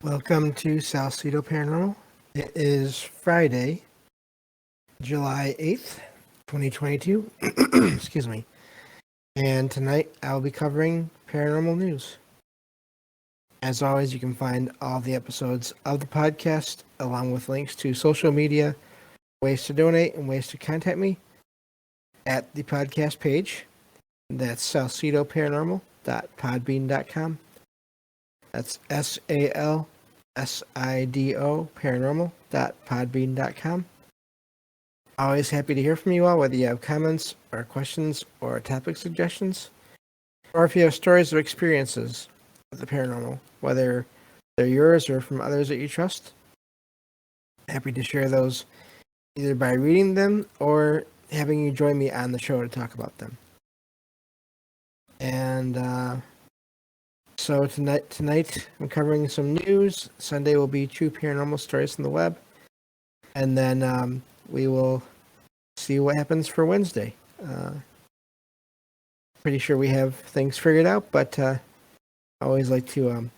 Welcome to Salcedo Paranormal. It is Friday, July 8th, 2022. Excuse me. And tonight I'll be covering paranormal news. As always, you can find all the episodes of the podcast along with links to social media, ways to donate, and ways to contact me at the podcast page. That's salcedoparanormal.podbean.com. That's SALSIDO paranormal.podbean.com. Always happy to hear from you all, whether you have comments or questions or topic suggestions, or if you have stories or experiences with the paranormal, whether they're yours or from others that you trust. Happy to share those either by reading them or having you join me on the show to talk about them. And so tonight I'm covering some news. Sunday will be true paranormal stories from the web. And then we will see what happens for Wednesday. Pretty sure we have things figured out, but I always like to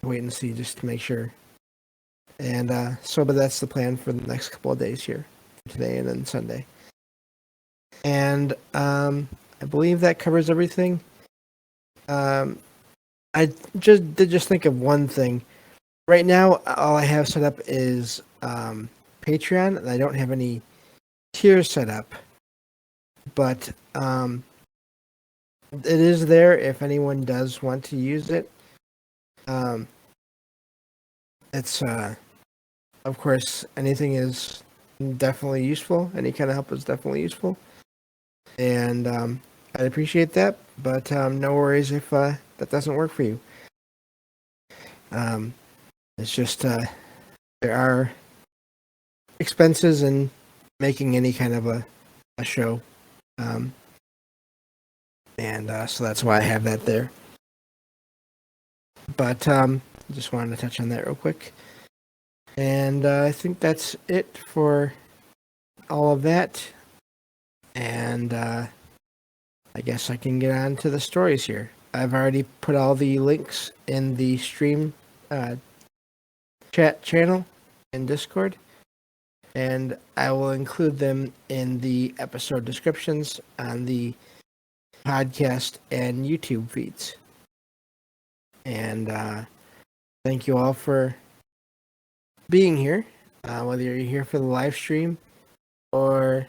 wait and see just to make sure. And but that's the plan for the next couple of days here, today and then Sunday. And I believe that covers everything. I just think of one thing. Right now, all I have set up is Patreon, and I don't have any tiers set up. But it is there if anyone does want to use it. It's of course, anything is definitely useful. Any kind of help is definitely useful, and I'd appreciate that. But no worries if that doesn't work for you. It's just there are expenses in making any kind of a show, and so that's why I have that there. But just wanted to touch on that real quick. And I think that's it for all of that. And I guess I can get on to the stories here. I've already put all the links in the stream chat channel in Discord. And I will include them in the episode descriptions on the podcast and YouTube feeds. And thank you all for being here, whether you're here for the live stream or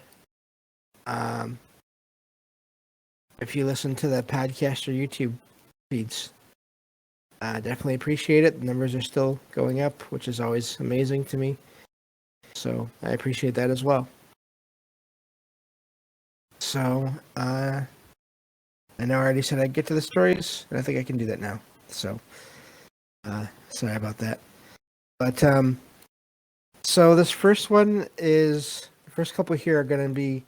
if you listen to the podcast or YouTube feeds. Definitely appreciate it. The numbers are still going up, which is always amazing to me. So I appreciate that as well. So I know I already said I'd get to the stories, and I think I can do that now. So sorry about that. But so this first one is, the first couple here are going to be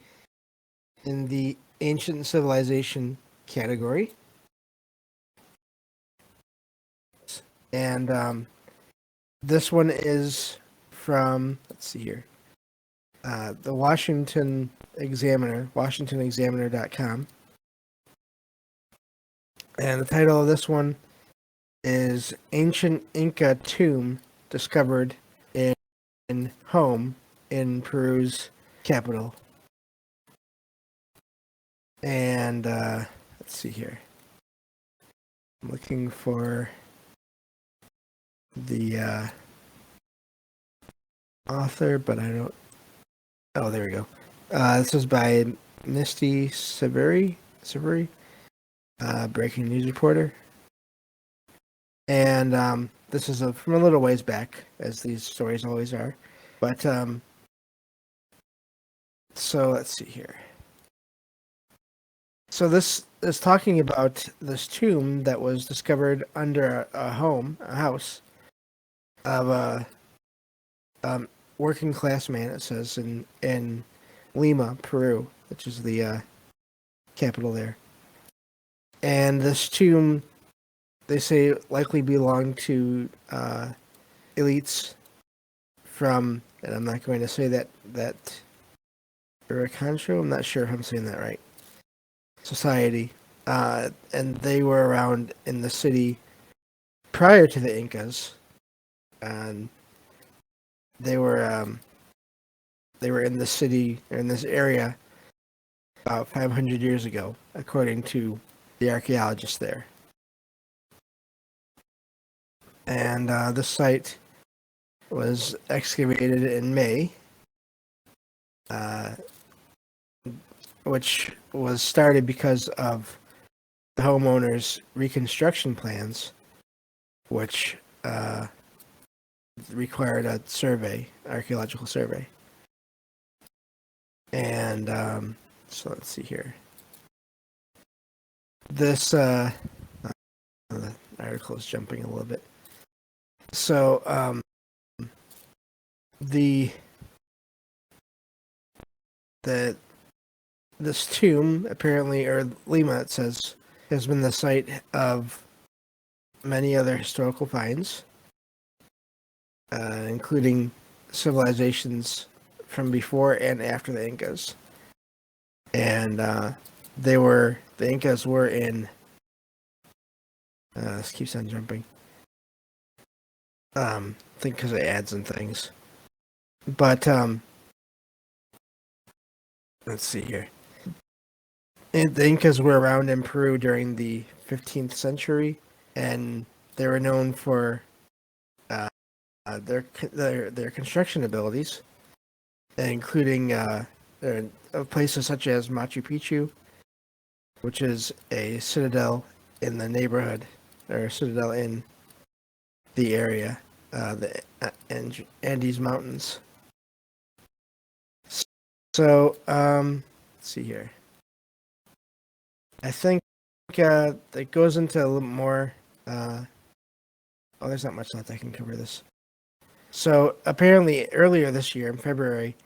in the ancient civilization category. And this one is from, let's see here, the Washington Examiner, WashingtonExaminer.com. And the title of this one is Ancient Inca Tomb Discovered in Home in Peru's capital. And let's see here. I'm looking for the author, but I don't. Oh, there we go. This is by Misty Severi, breaking news reporter. And this is from a little ways back, as these stories always are. But so let's see here. So this is talking about this tomb that was discovered under a house of a working class man, it says, in Lima, Peru, which is the capital there. And this tomb, they say, likely belonged to elites from, and I'm not going to say that Irakancho, I'm not sure if I'm saying that right, society, and they were around in the city prior to the Incas, and they were in the city or in this area about 500 years ago, according to the archaeologists there. And this site was excavated in May, which was started because of the homeowners' reconstruction plans, which required a survey, archaeological survey. And so let's see here. This the article is jumping a little bit. So this tomb apparently, or Lima, it says, has been the site of many other historical finds, including civilizations from before and after the Incas. And the Incas were in. This keeps on jumping. I think because it adds and things. But let's see here. The Incas were around in Peru during the 15th century, and they were known for their construction abilities, including places such as Machu Picchu, which is a citadel in the neighborhood, or a citadel in the area, the Andes Mountains. So, let's see here. I think it goes into a little more. There's not much left. I can cover this. So, apparently, earlier this year, in February,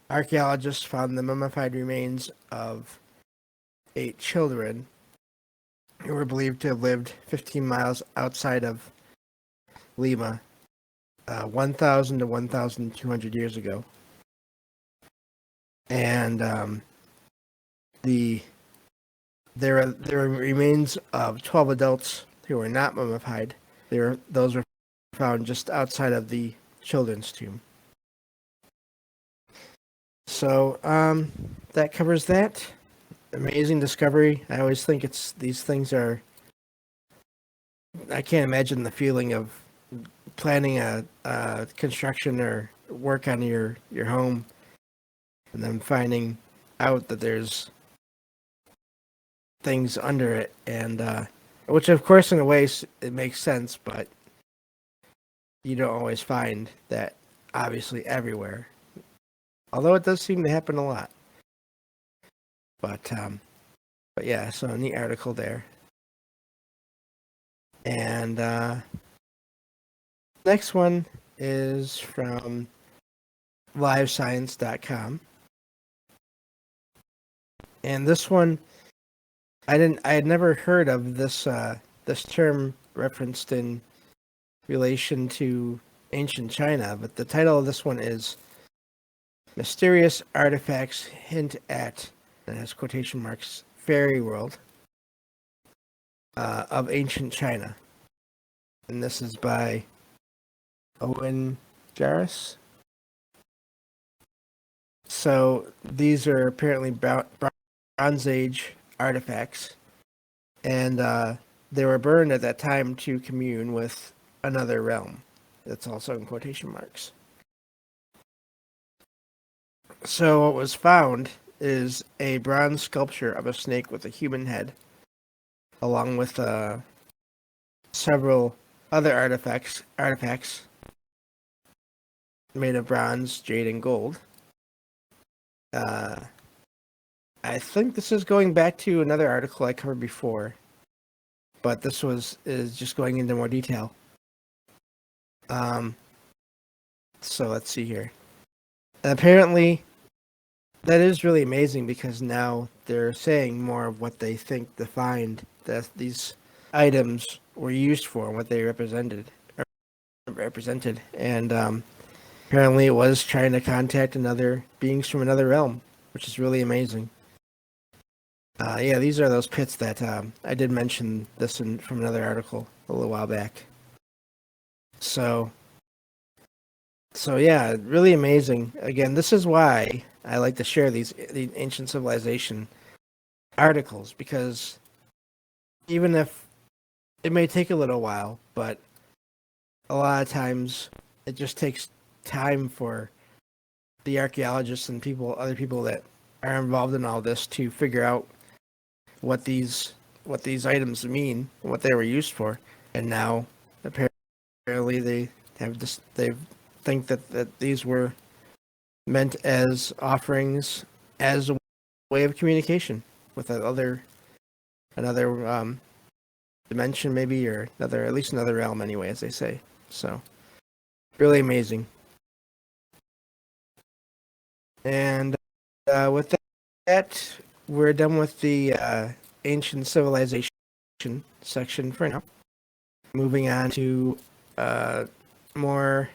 archaeologists found the mummified remains of 8 children who were believed to have lived 15 miles outside of Lima, 1,000 to 1,200 years ago. And there are remains of 12 adults who were not mummified. Those were found just outside of the children's tomb. So that covers that. Amazing discovery. I always think these things are. I can't imagine the feeling of planning a construction or work on your home, and then finding out that there's things under it, and which of course in a way it makes sense, but you don't always find that obviously everywhere, although it does seem to happen a lot. But yeah, so a neat article there. And next one is from livescience.com. And this one, I had never heard of this term referenced in relation to ancient China, but the title of this one is Mysterious Artifacts Hint at, and it has quotation marks, Fairy World of Ancient China. And this is by Owen Jarvis. So these are apparently Bronze Age artifacts, and they were burned at that time to commune with another realm. That's also in quotation marks. So what was found is a bronze sculpture of a snake with a human head, along with several other artifacts made of bronze, jade, and gold. I think this is going back to another article I covered before, but this is just going into more detail. So let's see here. Apparently, that is really amazing because now they're saying more of what they think the find that these items were used for and what they represented. And apparently it was trying to contact beings from another realm, which is really amazing. Yeah, these are those pits that I did mention this from another article. a little while back. So yeah, really amazing. Again, this is why I like to share these ancient civilization articles, because even if it may take a little while, but a lot of times it just takes time for the archaeologists and other people that are involved in all this to figure out what these items mean, what they were used for, and now apparently they think that these were meant as offerings, as a way of communication with another dimension, maybe, or at least another realm, anyway, as they say. So really amazing. And with that, we're done with the ancient civilization section for now. Moving on to more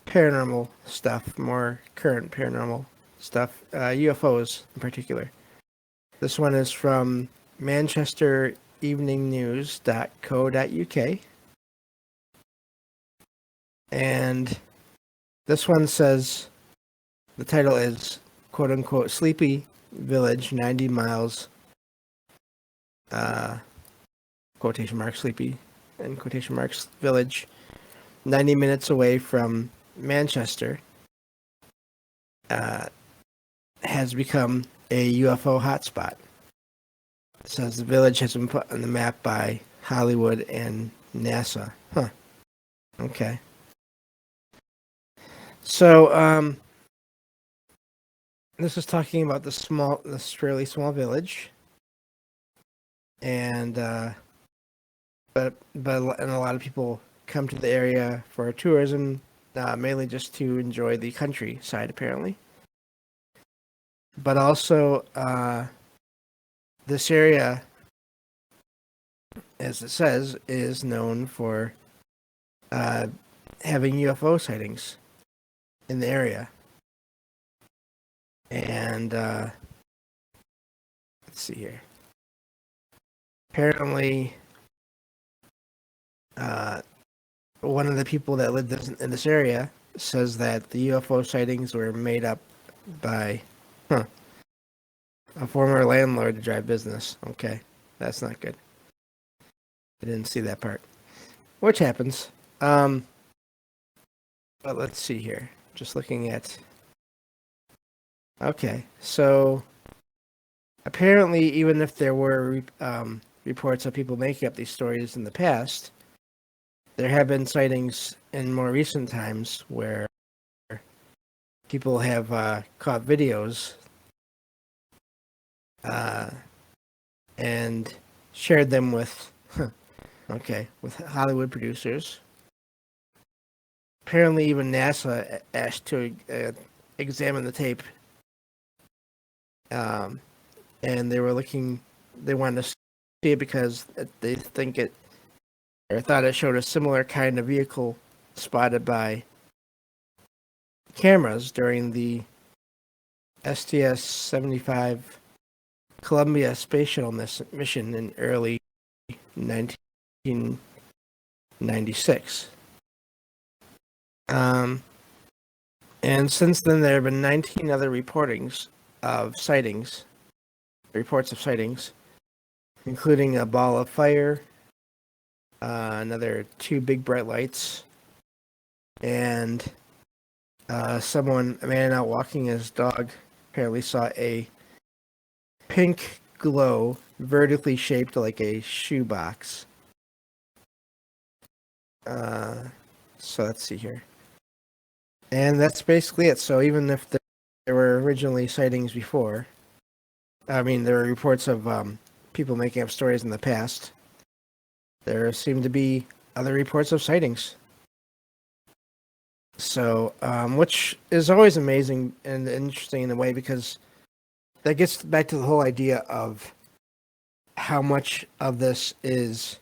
paranormal stuff, more current paranormal stuff, UFOs in particular. This one is from manchestereveningnews.co.uk. And this one says, the title is, quote unquote, Sleepy Village, 90 miles, quotation marks, Sleepy, and quotation marks, Village, 90 minutes away from Manchester, has become a UFO hotspot. It says the village has been put on the map by Hollywood and NASA. Huh. Okay. So, this is talking about this fairly small village, and but and a lot of people come to the area for tourism, mainly just to enjoy the countryside, apparently. But also, this area, as it says, is known for having UFO sightings in the area. And let's see here. Apparently, one of the people that lived in this area says that the UFO sightings were made up by a former landlord to drive business. Okay, that's not good. I didn't see that part, which happens. But let's see here. Just looking at. Okay, so apparently, even if there were reports of people making up these stories in the past, there have been sightings in more recent times where people have caught videos and shared them with Hollywood producers. Apparently, even NASA asked to examine the tape, and they wanted to see it because they think it, or thought it showed a similar kind of vehicle spotted by cameras during the STS-75 Columbia Space Shuttle mission in early 1996. And since then, there have been 19 other reports of sightings, including a ball of fire, another 2 big bright lights, and a man out walking his dog apparently saw a pink glow vertically shaped like a shoebox. So let's see here. And that's basically it. So even if there were originally sightings before, there were reports of people making up stories in the past, there seem to be other reports of sightings. So, which is always amazing and interesting in a way, because that gets back to the whole idea of how much of this is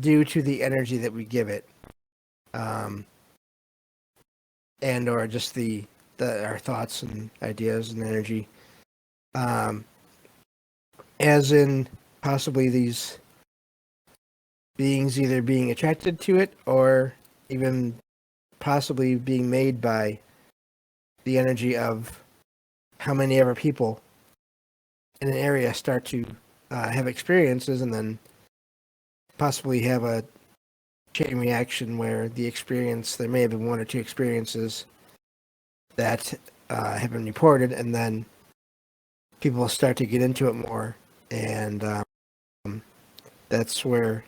due to the energy that we give it, and or just our thoughts and ideas and energy, as in possibly these beings either being attracted to it or even possibly being made by the energy of how many ever people in an area start to have experiences and then possibly have a chain reaction where there may have been one or two experiences that have been reported, and then people will start to get into it more, and that's where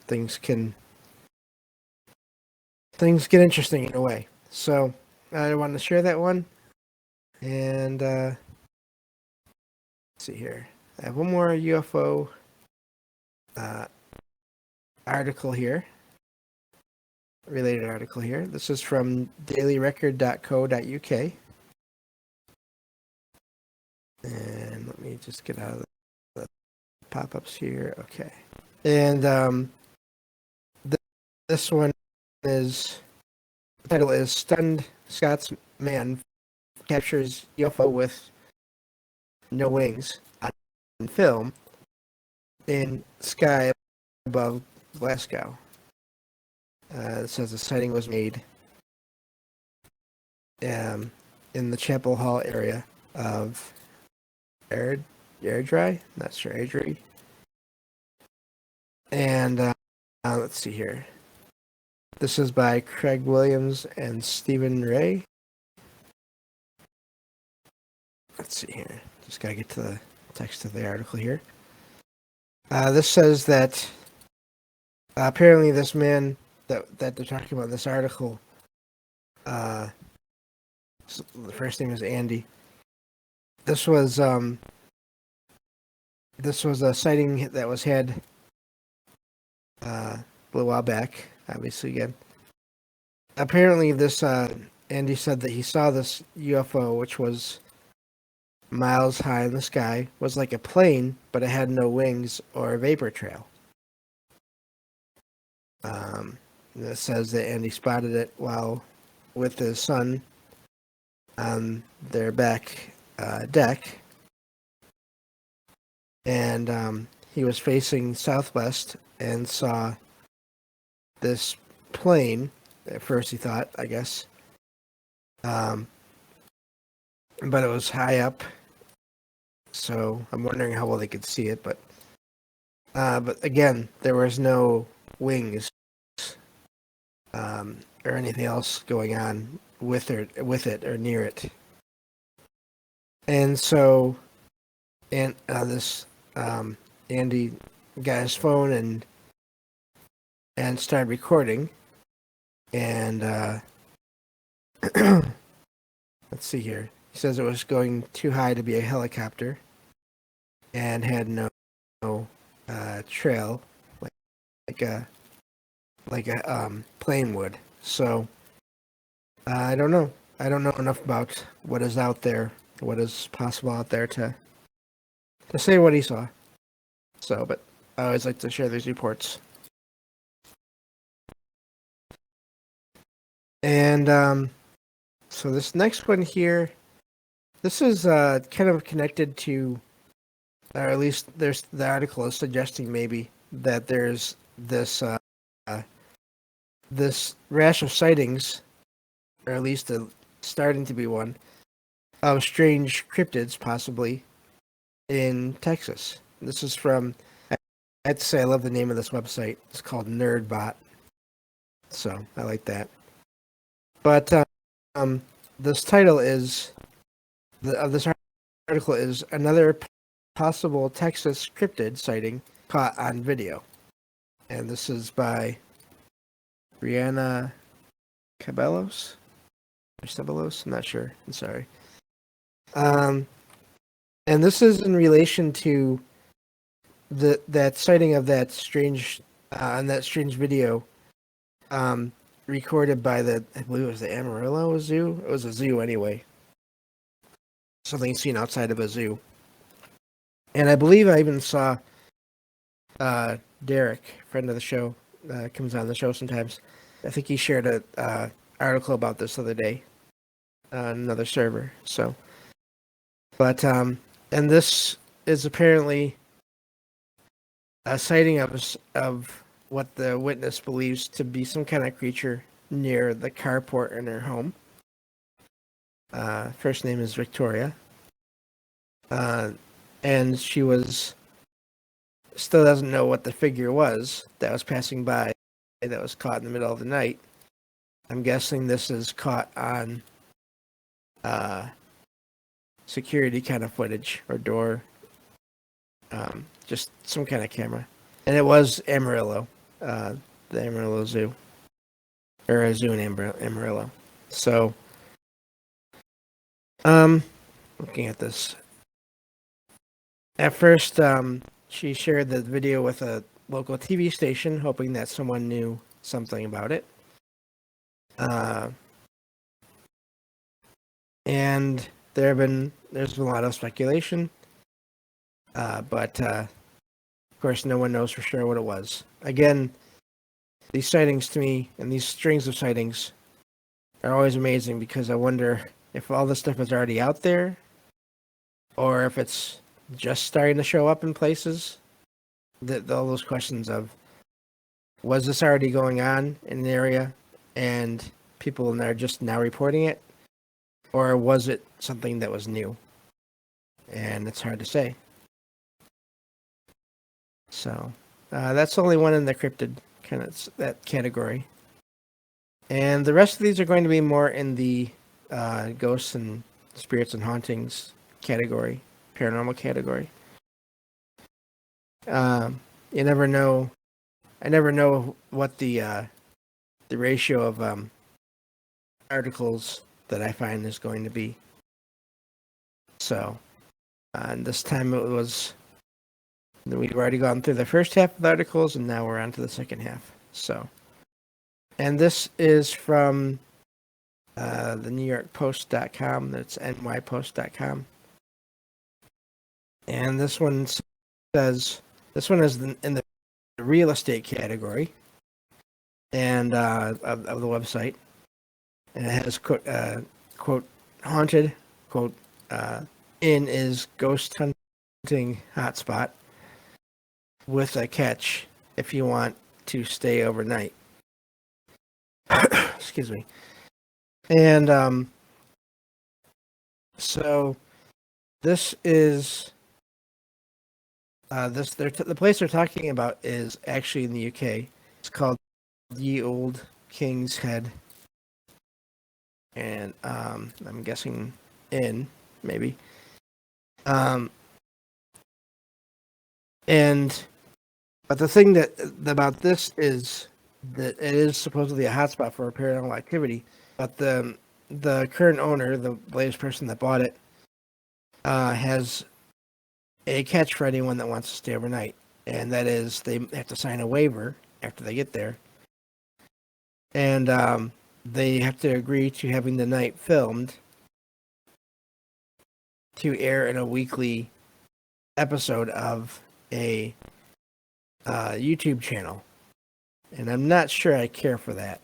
things get interesting in a way. So I wanted to share that one, and let's see here. I have one more UFO article here, related article here. This is from dailyrecord.co.uk. And let me just get out of the pop-ups here. Okay. And this one is, the title is Stunned Scots Man Captures UFO with No Wings on film in sky above Glasgow. It says the sighting was made in the Chapel Hall area of Airdrie, not sure, Airdrie. And let's see here. This is by Craig Williams and Stephen Ray. Let's see here. Just gotta get to the text of the article here. This says that apparently this man that they're talking about in this article, the first name is Andy. This was a sighting that was had a little while back, obviously again. Apparently this Andy said that he saw this UFO, which was miles high in the sky, was like a plane, but it had no wings or a vapor trail. It says that Andy spotted it while with his son on their back deck, and he was facing southwest and saw this plane. At first he thought, I guess, but it was high up, so I'm wondering how well they could see it. But again, there was no wings or anything else going on with it or near it. And so, this Andy got his phone and started recording. And let's see here. He says it was going too high to be a helicopter and had no trail like a plane would. So I don't know. I don't know enough about what is out there, what is possible out there to say what he saw. So, but I always like to share these reports. And so this next one here, this is kind of connected to, or at least the article is suggesting maybe that there's this this rash of sightings, or at least starting to be one, of strange cryptids possibly in Texas. This is from, I have to say I love the name of this website. It's called NerdBot. So I like that. But this title is of this article is another possible Texas cryptid sighting caught on video, and this is by Brianna Cabellos or Ceballos. I'm not sure. I'm sorry. And this is in relation to that sighting of that strange on that strange video. Recorded by I believe it was the Amarillo Zoo. It was a zoo anyway. Something seen outside of a zoo. And I believe I even saw Derek, friend of the show, comes on the show sometimes. I think he shared a article about this the other day on another server. So, but and this is apparently a sighting of what the witness believes to be some kind of creature near the carport in her home. First name is Victoria. And she still doesn't know what the figure was that was passing by that was caught in the middle of the night. I'm guessing this is caught on security kind of footage or door, just some kind of camera. And it was Amarillo, the Amarillo Zoo, or a zoo in Amarillo. So, looking at this, at first, she shared the video with a local TV station, hoping that someone knew something about it. And there's been a lot of speculation, but of course, no one knows for sure what it was. Again, these sightings to me, and these strings of sightings, are always amazing because I wonder if all this stuff is already out there, or if it's just starting to show up in places. All those questions of, was this already going on in an area and people are just now reporting it, or was it something that was new? And it's hard to say. So that's only one in the cryptid kind of that category, and the rest of these are going to be more in the ghosts and spirits and hauntings category, paranormal category. You never know. I never know what the ratio of articles that I find is going to be. So, and this time we've already gone through the first half of the articles, and now we're on to the second half. So, and this is from the NewYorkPost.com. That's NYPost.com. And this one says, this one is in the real estate category, and of the website, and it has quote haunted quote inn is ghost hunting hotspot with a catch if you want to stay overnight. Excuse me. And so this is the place they're talking about is actually in the UK. It's called Ye Old King's Head, and I'm guessing inn maybe. But the thing about this is that it is supposedly a hotspot for paranormal activity. But the current owner, the latest person that bought it, has a catch for anyone that wants to stay overnight, and that is they have to sign a waiver after they get there, and they have to agree to having the night filmed to air in a weekly episode of a YouTube channel. And I'm not sure I care for that.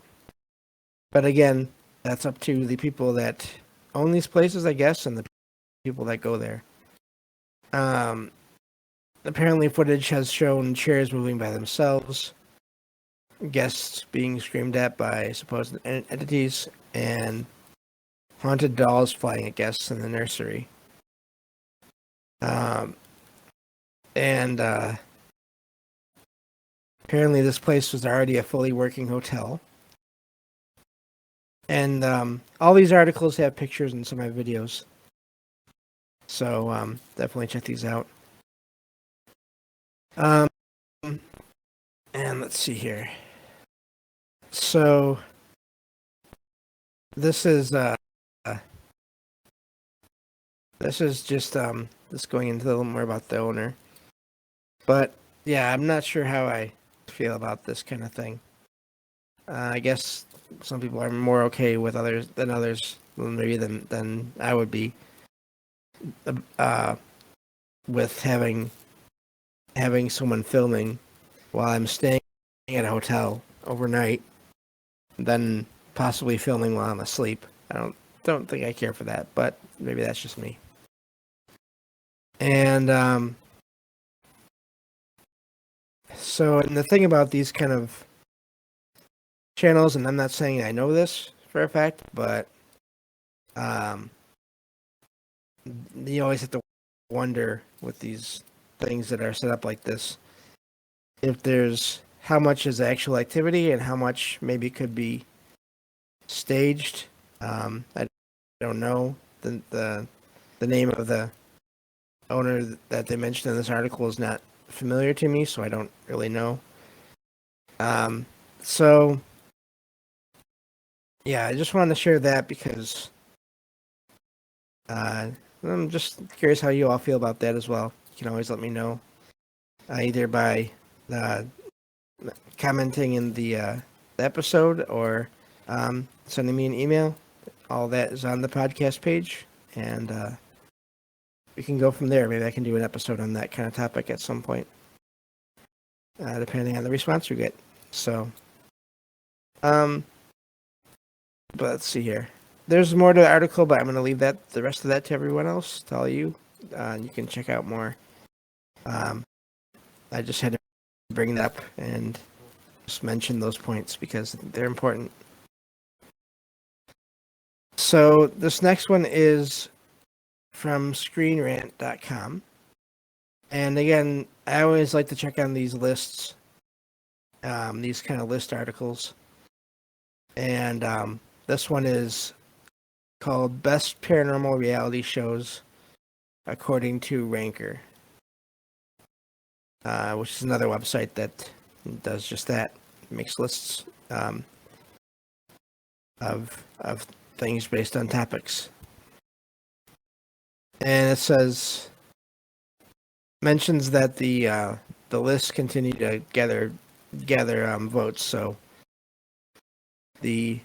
But again, that's up to the people that own these places, I guess, and the people that go there. Apparently footage has shown chairs moving by themselves, guests being screamed at by supposed entities, and haunted dolls flying at guests in the nursery. And apparently this place was already a fully working hotel. And all these articles have pictures in some of my videos. So definitely check these out. And let's see here. So this is just just going into a little more about the owner. But yeah, I'm not sure how I feel about this kind of thing. I guess some people are more okay with others maybe than I would be with having someone filming while I'm staying at a hotel overnight, then possibly filming while I'm asleep. I don't think I care for that, but maybe that's just me. And So, and the thing about these kind of channels, and I'm not saying I know this for a fact, but um, you always have to wonder with these things that are set up like this if there's how much is actual activity and how much maybe could be staged. I don't know the name of the owner that they mentioned in this article is not familiar to me, so I don't really know. So yeah, I just wanted to share that because I'm just curious how you all feel about that as well. You can always let me know either by uh, commenting in the episode or sending me an email. All that is on the podcast page, and we can go from there. Maybe I can do an episode on that kind of topic at some point, depending on the response we get. So, but let's see here. There's more to the article, but I'm going to leave the rest of that to everyone else, to all you. You can check out more. I just had to bring it up and just mention those points because they're important. So this next one is from ScreenRant.com. And again, I always like to check on these lists, these kind of list articles. And this one is called Best Paranormal Reality Shows According to Ranker, which is another website that does just that, makes lists of things based on topics. And it says mentions that the list continue to gather votes. So the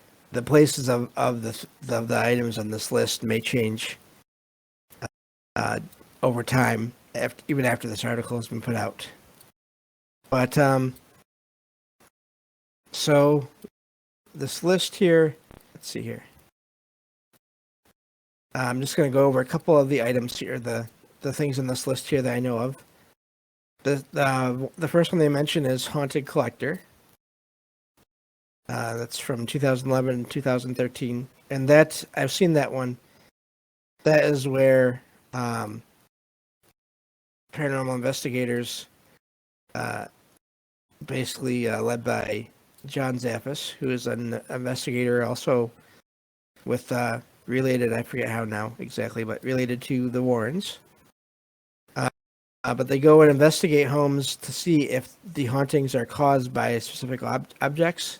places of the items on this list may change over time, even after this article has been put out. But so this list here, let's see here. I'm just going to go over a couple of the items here, the things in this list here that I know of. The first one they mention is Haunted Collector. That's from 2011 and 2013, and that I've seen that one. That is where paranormal investigators, basically led by John Zaffis, who is an investigator also with related, I forget how now exactly, but related to the Warrens. But they go and investigate homes to see if the hauntings are caused by specific objects.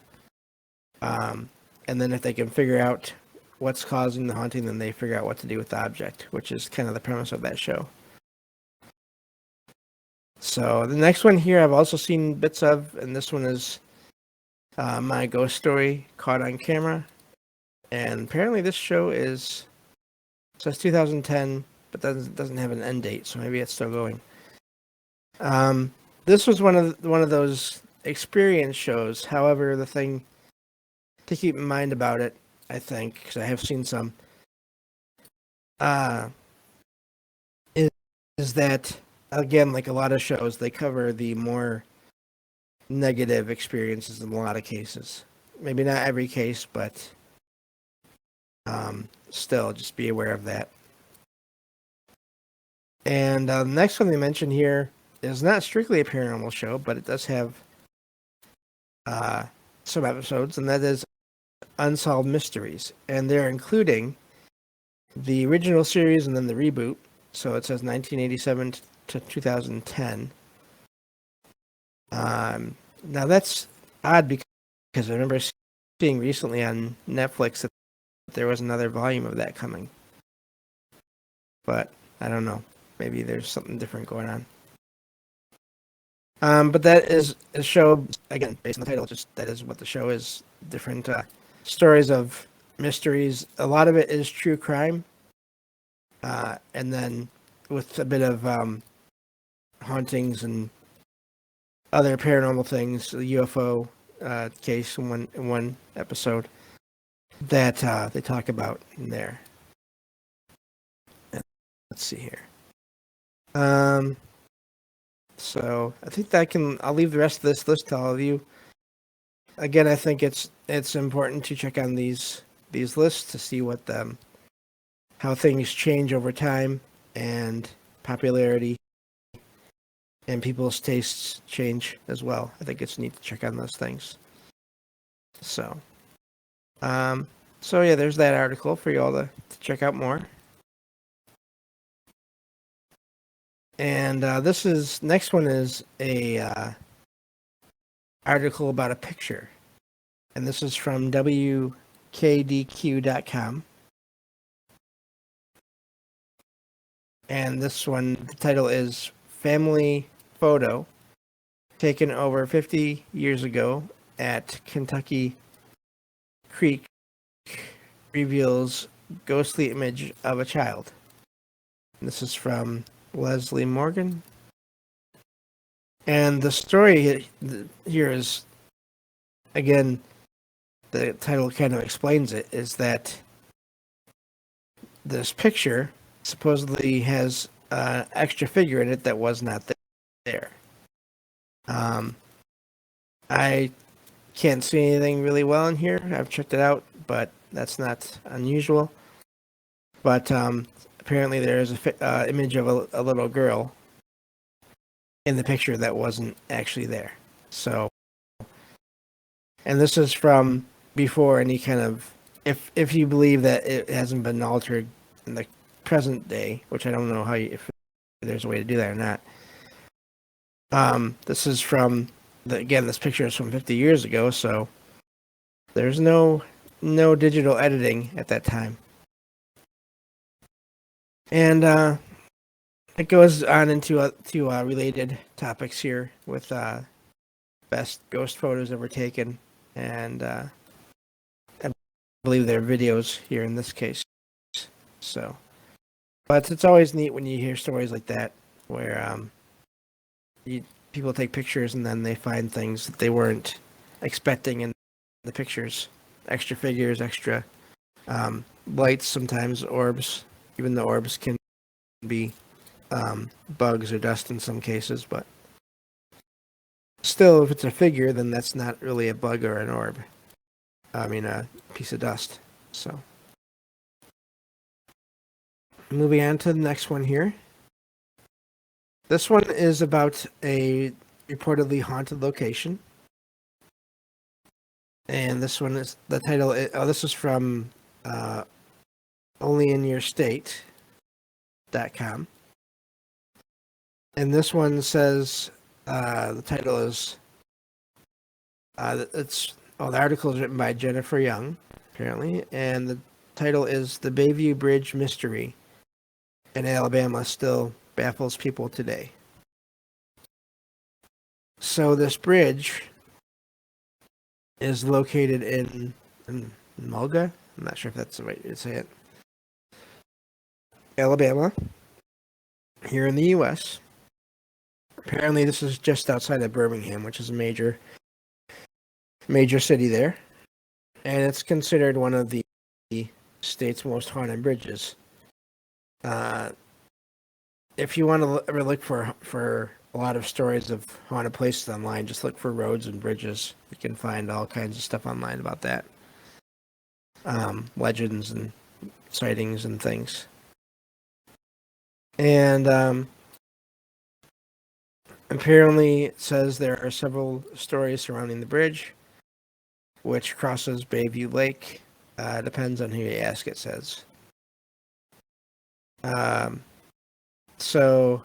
And then if they can figure out what's causing the haunting, then they figure out what to do with the object, which is kind of the premise of that show. So the next one here I've also seen bits of, and this one is My Ghost Story Caught on Camera. And apparently this show says 2010, but doesn't have an end date, so maybe it's still going. This was one of those experience shows. However, the thing to keep in mind about it, I think, because I have seen some, is that, again, like a lot of shows, they cover the more negative experiences in a lot of cases. Maybe not every case, but still, just be aware of that. And the next one they mentioned here is not strictly a paranormal show, but it does have some episodes, and that is Unsolved Mysteries. And they're including the original series and then the reboot. So it says 1987 to 2010. Now that's odd because I remember seeing recently on Netflix that there was another volume of that coming. But I don't know. Maybe there's something different going on. But that is a show, again, based on the title, just that is what the show is. Different stories of mysteries. A lot of it is true crime. And then with a bit of hauntings and other paranormal things, the UFO case in one episode that they talk about in there. Let's see here. So I think I'll leave the rest of this list to all of you. Again, I think it's important to check on these lists to see what how things change over time and popularity and people's tastes change as well. I think it's neat to check on those things. So, um, so yeah, there's that article for you all to check out more. And next one is a article about a picture, and this is from WKDQ.com. And this one, the title is "Family Photo Taken Over 50 Years Ago at Kentucky Creek Reveals Ghostly Image of a Child." And this is from Leslie Morgan. And the story here is, again, the title kind of explains it, is that this picture supposedly has an extra figure in it that was not there. I can't see anything really well in here. I've checked it out, but that's not unusual. But apparently there is a image of a little girl in the picture that wasn't actually there. So, and this is from before any kind of, if you believe that it hasn't been altered in the present day, which I don't know if there's a way to do that or not. This is from this picture is from 50 years ago, so there's no digital editing at that time. And it goes on into related topics here with best ghost photos ever taken, and I believe they're videos here in this case. So, but it's always neat when you hear stories like that where people take pictures and then they find things that they weren't expecting in the pictures. Extra figures, extra lights, sometimes orbs. Even the orbs can be bugs or dust in some cases, but still, if it's a figure, then that's not really a bug or an orb. I mean, a piece of dust. So, moving on to the next one here. This one is about a reportedly haunted location. And this one is the title. This is from onlyinyourstate.com. And this one says the title is the article is written by Jennifer Young, apparently, and the title is "The Bayview Bridge Mystery in Alabama Still Baffles People Today." So this bridge is located in Mulga. I'm not sure if that's the right way to say it. Alabama, here in the U.S. Apparently, this is just outside of Birmingham, which is a major city there, and it's considered one of the state's most haunted bridges. If you want to look for a lot of stories of haunted places online, just look for roads and bridges. You can find all kinds of stuff online about that. Legends and sightings and things. And apparently it says there are several stories surrounding the bridge, which crosses Bayview Lake. Depends on who you ask, it says. So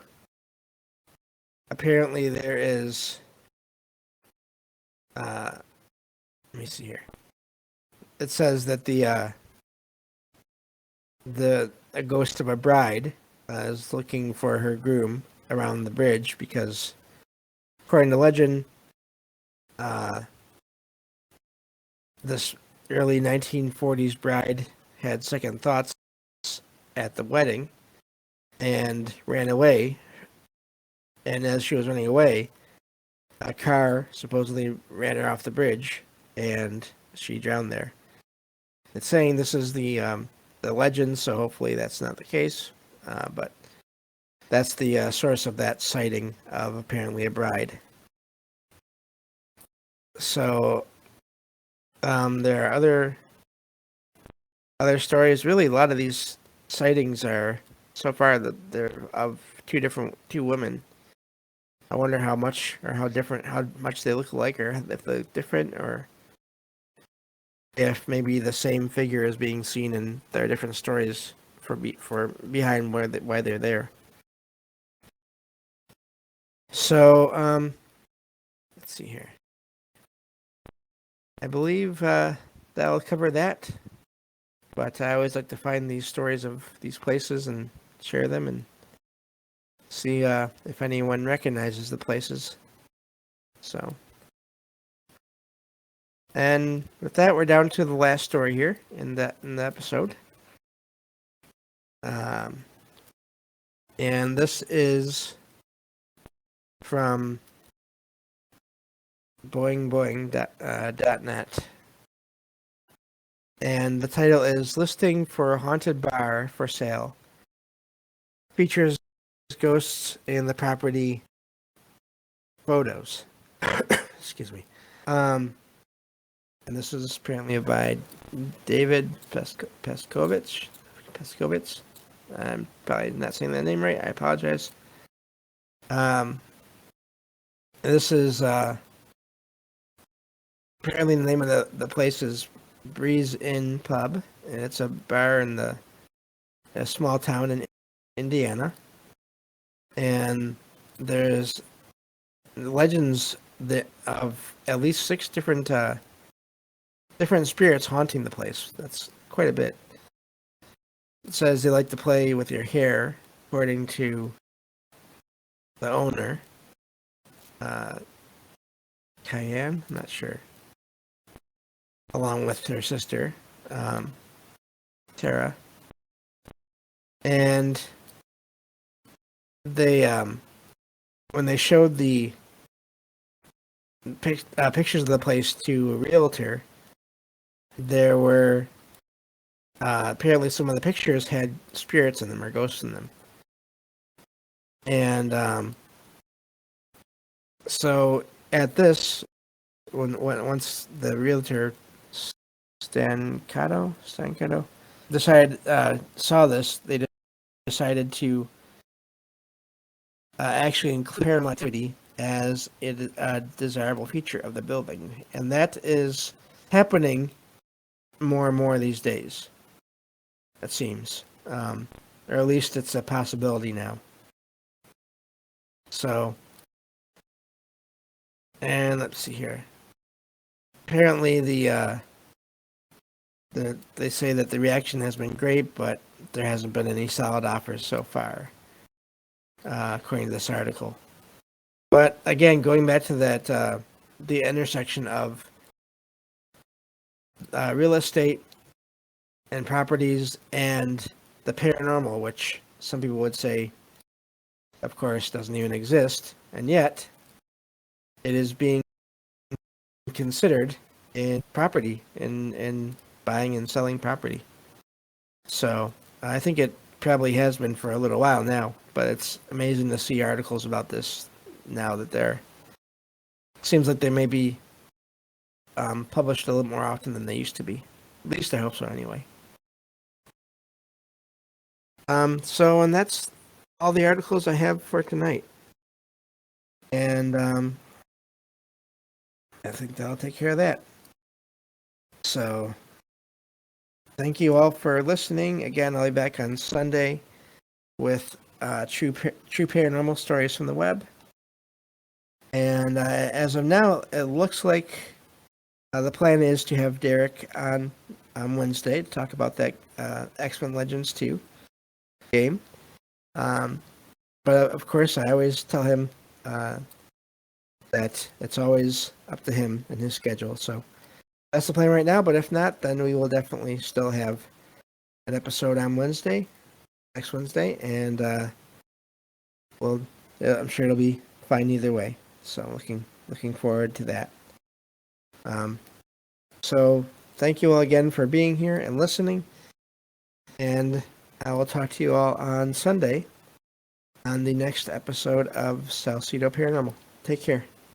apparently there is let me see here. It says that a ghost of a bride is looking for her groom around the bridge because, according to legend, this early 1940s bride had second thoughts at the wedding and ran away. And as she was running away, a car supposedly ran her off the bridge, and she drowned there. It's saying this is the legend, so hopefully that's not the case. But that's the source of that sighting of apparently a bride. So there are other stories. Really, a lot of these sightings are so far that they're of two women. I wonder how much or how much they look alike, or if they're different, or if maybe the same figure is being seen in their different stories for behind why they're there. So let's see here. I believe that'll cover that. But I always like to find these stories of these places and share them and see if anyone recognizes the places. So, and with that, we're down to the last story here in the episode. And this is from boingboing.net. And the title is Listing for a Haunted Bar for Sale. Features ghosts in the property photos. Excuse me. And this is apparently by David Peskovich. I'm probably not saying that name right. I apologize. This is apparently the name of the place is Breeze Inn Pub, and it's a bar in a small town in Indiana. And there's legends of at least 6 different spirits haunting the place. That's quite a bit. It says they like to play with your hair, according to the owner. Cayenne, I'm not sure. Along with her sister, Tara. And they, when they showed the pictures of the place to a realtor, there were apparently some of the pictures had spirits in them or ghosts in them. And so at this, once the realtor Stancato saw this, they decided to actually include paranormal activity as a desirable feature of the building, and that is happening more and more these days. It seems, or at least it's a possibility now. So, and let's see here. Apparently, they say that the reaction has been great, but there hasn't been any solid offers so far, according to this article. But again, going back to that, the intersection of real estate and properties and the paranormal, which some people would say, of course, doesn't even exist, and yet it is being considered in property, in buying and selling property. So I think it probably has been for a little while now, but it's amazing to see articles about this now that seems like they may be published a little more often than they used to be. At least I hope so anyway. And that's all the articles I have for tonight. And I think that'll take care of that. So thank you all for listening. Again, I'll be back on Sunday with true paranormal stories from the web. And as of now, it looks like the plan is to have Derek on Wednesday to talk about that X-Men Legends 2 game. But of course, I always tell him that it's always up to him and his schedule. So that's the plan right now. But if not, then we will definitely still have an episode on Wednesday, next Wednesday, and I'm sure it'll be fine either way. So looking forward to that. So thank you all again for being here and listening, and I will talk to you all on Sunday on the next episode of Salcedo Paranormal. Take care.